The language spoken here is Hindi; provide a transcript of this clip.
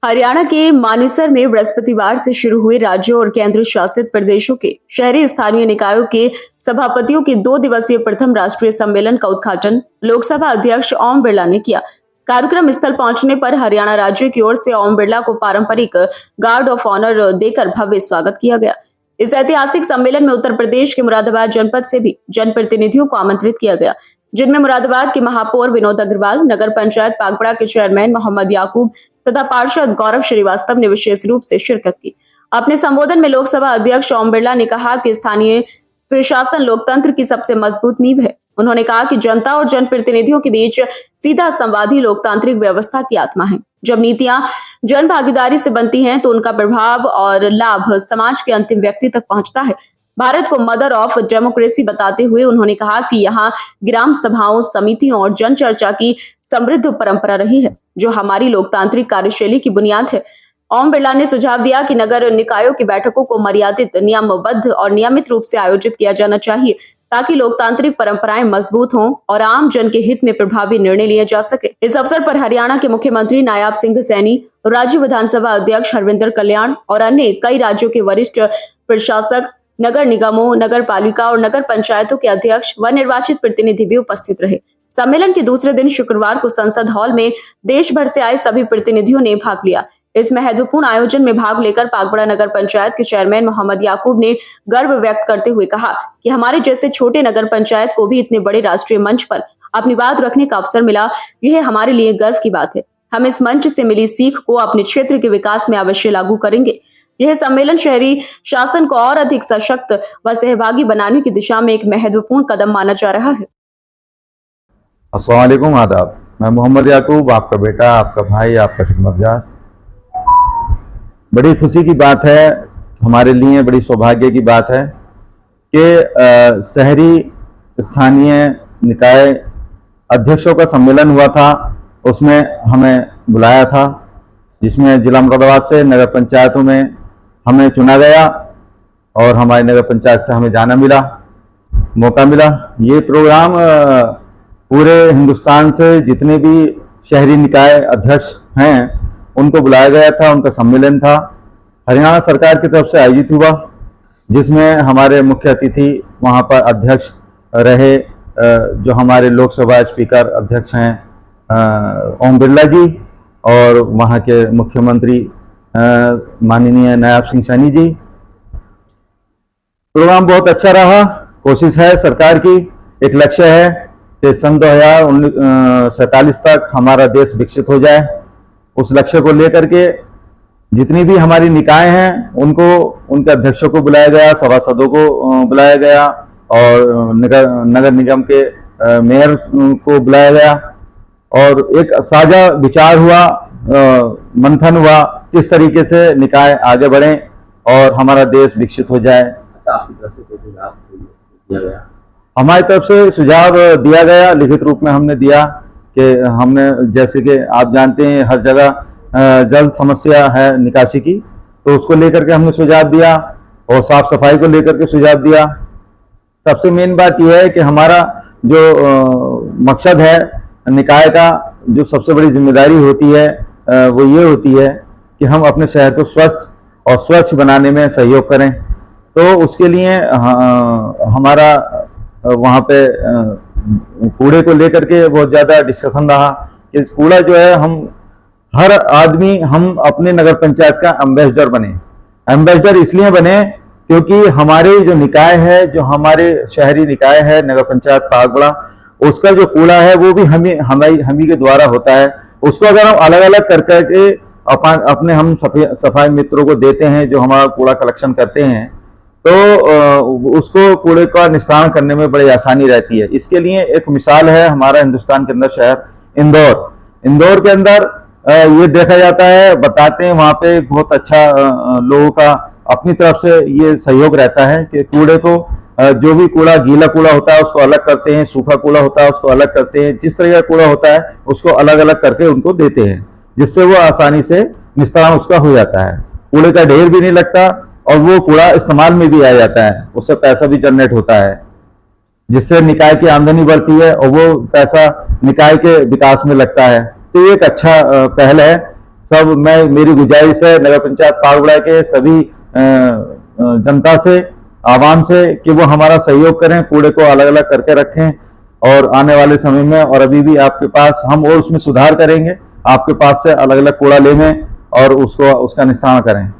हरियाणा के मानेसर में बृहस्पतिवार से शुरू हुए राज्यों और केंद्र शासित प्रदेशों के शहरी स्थानीय निकायों के सभापतियों के 2 दिवसीय प्रथम राष्ट्रीय सम्मेलन का उद्घाटन लोकसभा अध्यक्ष ओम बिरला ने किया। कार्यक्रम स्थल पहुंचने पर हरियाणा राज्य की ओर से ओम बिरला को पारंपरिक गार्ड ऑफ ऑनर देकर भव्य स्वागत किया गया। इस ऐतिहासिक सम्मेलन में उत्तर प्रदेश के मुरादाबाद जनपद से भी जनप्रतिनिधियों को आमंत्रित किया गया, जिनमें मुरादाबाद के महापौर विनोद अग्रवाल, नगर पंचायत पागपड़ा के चेयरमैन मोहम्मद याकूब तथा पार्षद गौरव श्रीवास्तव ने विशेष रूप से शिरकत की। अपने संबोधन में लोकसभा अध्यक्ष ओम बिरला ने कहा कि स्थानीय सुशासन लोकतंत्र की सबसे मजबूत नींव है। उन्होंने कहा कि जनता और जनप्रतिनिधियों के बीच सीधा संवाद ही लोकतांत्रिक व्यवस्था की आत्मा है। जब नीतियां जन भागीदारी से बनती हैं तो उनका प्रभाव और लाभ समाज के अंतिम व्यक्ति तक पहुंचता है। भारत को मदर ऑफ डेमोक्रेसी बताते हुए उन्होंने कहा कि यहाँ ग्राम सभाओं, समितियों और जन चर्चा की समृद्ध परंपरा रही है, जो हमारी लोकतांत्रिक कार्यशैली की बुनियाद है। ओम बिरला ने सुझाव दिया कि नगर निकायों की बैठकों को मर्यादित, नियमबद्ध और नियमित रूप से आयोजित किया जाना चाहिए, ताकि लोकतांत्रिक परंपराएं मजबूत हों और आम जन के हित में प्रभावी निर्णय लिए जा सके। इस अवसर पर हरियाणा के मुख्यमंत्री नायाब सिंह सैनी, राज्य विधानसभा अध्यक्ष हरविंदर कल्याण और अन्य कई राज्यों के वरिष्ठ प्रशासक, नगर निगमों, नगर पालिका और नगर पंचायतों के अध्यक्ष व निर्वाचित प्रतिनिधि भी उपस्थित रहे। सम्मेलन के दूसरे दिन शुक्रवार को संसद हॉल में देश भर से आए सभी प्रतिनिधियों ने भाग लिया। इस महत्वपूर्ण आयोजन में भाग लेकर पागपड़ा नगर पंचायत के चेयरमैन मोहम्मद याकूब ने गर्व व्यक्त करते हुए कहा कि हमारे जैसे छोटे नगर पंचायत को भी इतने बड़े राष्ट्रीय मंच पर अपनी बात रखने का अवसर मिला, यह हमारे लिए गर्व की बात है। हम इस मंच से मिली सीख को अपने क्षेत्र के विकास में अवश्य लागू करेंगे। यह सम्मेलन शहरी शासन को और अधिक सशक्त व सहभागी बनाने की दिशा में एक महत्वपूर्ण कदम माना जा रहा है। अस्सलाम वालेकुम, आदाब। मैं मोहम्मद याकूब, आपका बेटा, आपका भाई, आपका खिदमतगार। बड़ी खुशी की बात है, हमारे लिए बड़ी सौभाग्य की बात है कि शहरी स्थानीय निकाय अध्यक्षों का सम्मेलन हुआ था। उसमें हमें बुलाया था, जिसमें जिला मुरादाबाद से नगर पंचायतों में हमें चुना गया और हमारी नगर पंचायत से हमें जाना मिला, मौका मिला। ये प्रोग्राम पूरे हिंदुस्तान से जितने भी शहरी निकाय अध्यक्ष हैं उनको बुलाया गया था, उनका सम्मेलन था। हरियाणा सरकार की तरफ से आयोजित हुआ, जिसमें हमारे मुख्य अतिथि वहाँ पर अध्यक्ष रहे, जो हमारे लोकसभा स्पीकर अध्यक्ष हैं ओम बिरला जी, और वहाँ के मुख्यमंत्री माननीय नायाब सिंह सैनी जी। प्रोग्राम बहुत अच्छा रहा। कोशिश है सरकार की, एक लक्ष्य है कि सन 2047 तक हमारा देश विकसित हो जाए। उस लक्ष्य को लेकर के जितनी भी हमारी निकाय हैं उनको, उनके अध्यक्षों को बुलाया गया, सभासदों को बुलाया गया और नगर निगम के मेयर को बुलाया गया और एक साझा विचार हुआ, मंथन हुआ, किस तरीके से निकाय आगे बढ़े और हमारा देश विकसित हो जाए। आपकी तरफ से कोई सुझाव दिया गया? हमारी तरफ से सुझाव दिया गया, लिखित रूप में हमने दिया कि हमने, जैसे कि आप जानते हैं, हर जगह जल समस्या है निकासी की, तो उसको लेकर के हमने सुझाव दिया और साफ सफाई को लेकर के सुझाव दिया। सबसे मेन बात यह है कि हमारा जो मकसद है निकाय का, जो सबसे बड़ी जिम्मेदारी होती है वो ये होती है कि हम अपने शहर को स्वस्थ और स्वच्छ बनाने में सहयोग करें। तो उसके लिए हमारा वहाँ पे कूड़े को लेकर के बहुत ज़्यादा डिस्कशन रहा कि कूड़ा जो है, हम हर आदमी, हम अपने नगर पंचायत का एम्बेसडर बने। एम्बेसडर इसलिए बने क्योंकि हमारे जो निकाय है, जो हमारे शहरी निकाय है नगर पंचायत पागपड़ा, उसका जो कूड़ा है वो भी हमी के द्वारा होता है। उसको अगर हम अलग अलग कर करके अपने हम सफाई मित्रों को देते हैं, जो हमारा कूड़ा कलेक्शन करते हैं, तो उसको कूड़े का निस्तारण करने में बड़ी आसानी रहती है। इसके लिए एक मिसाल है हमारा हिंदुस्तान के अंदर शहर इंदौर के अंदर ये देखा जाता है, बताते हैं, वहाँ पे बहुत अच्छा लोगों का अपनी तरफ से ये सहयोग रहता है कि कूड़े को, जो भी कूड़ा, गीला कूड़ा होता है उसको अलग करते हैं, सूखा कूड़ा होता है उसको अलग करते हैं, जिस तरह का कूड़ा होता है उसको अलग अलग करके उनको देते हैं, जिससे वो आसानी से निस्तारण उसका हो जाता है। कूड़े का ढेर भी नहीं लगता और वो कूड़ा इस्तेमाल में भी आ जाता है, उससे पैसा भी जनरेट होता है, जिससे निकाय की आमदनी बढ़ती है और वो पैसा निकाय के विकास में लगता है। तो ये एक अच्छा पहल है। सब मेरी गुजारिश है नगर पंचायत पागुड़ा के सभी जनता से, आवाम से कि वो हमारा सहयोग करें, कूड़े को अलग अलग करके रखें और आने वाले समय में और अभी भी आपके पास हम और उसमें सुधार करेंगे, आपके पास से अलग अलग कूड़ा लेंगे और उसका निस्तारण करें।